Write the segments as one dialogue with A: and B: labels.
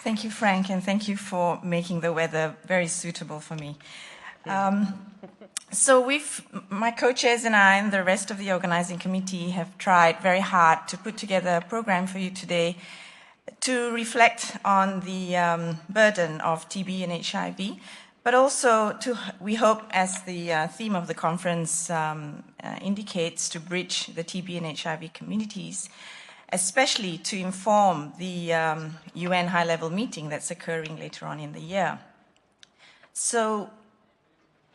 A: Thank you, Frank, and thank you for making the weather very suitable for me. So my co-chairs and I and the rest of the organizing committee have tried very hard to put together a program for you today to reflect on the burden of TB and HIV, but also we hope, as the theme of the conference indicates, to bridge the TB and HIV communities, especially to inform the UN high-level meeting that's occurring later on in the year. So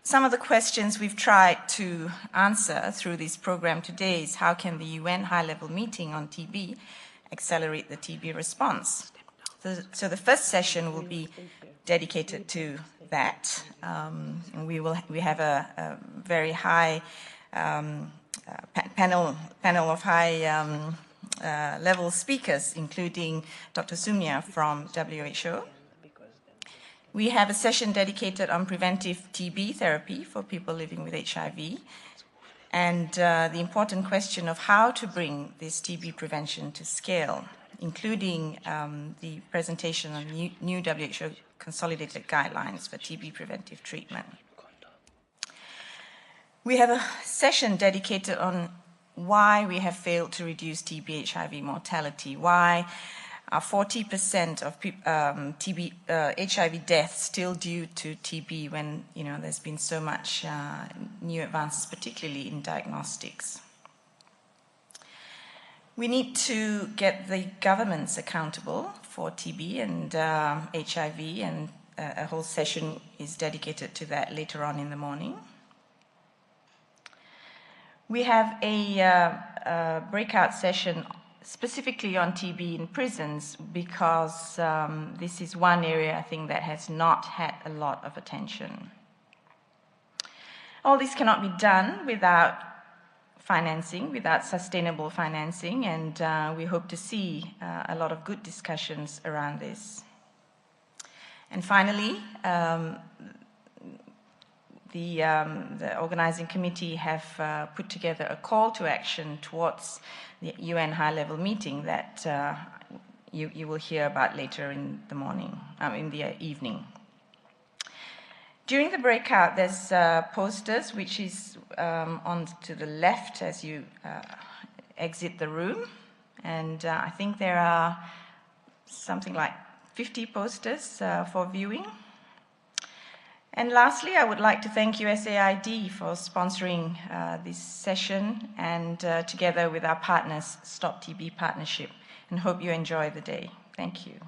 A: some of the questions we've tried to answer through this program today is how can the UN high-level meeting on TB accelerate the TB response? So the first session will be dedicated to that. And we have a very high panel of high level speakers, including Dr. Sumya from WHO. We have a session dedicated on preventive TB therapy for people living with HIV, and the important question of how to bring this TB prevention to scale, including the presentation of new WHO consolidated guidelines for TB preventive treatment. We have a session dedicated on why we have failed to reduce TB HIV mortality, why are 40% of HIV deaths still due to TB when there's been so much new advances, particularly in diagnostics. We need to get the governments accountable for TB and HIV, and a whole session is dedicated to that later on in the morning. We have a breakout session specifically on TB in prisons because this is one area I think that has not had a lot of attention. All this cannot be done without financing, without sustainable financing, and we hope to see a lot of good discussions around this. And finally, the organizing committee have put together a call to action towards the UN high-level meeting that you will hear about later in the morning, in the evening. During the breakout, there's posters, which is on to the left as you exit the room, and I think there are something like 50 posters for viewing. And lastly, I would like to thank USAID for sponsoring this session and together with our partners, Stop TB Partnership, and hope you enjoy the day. Thank you.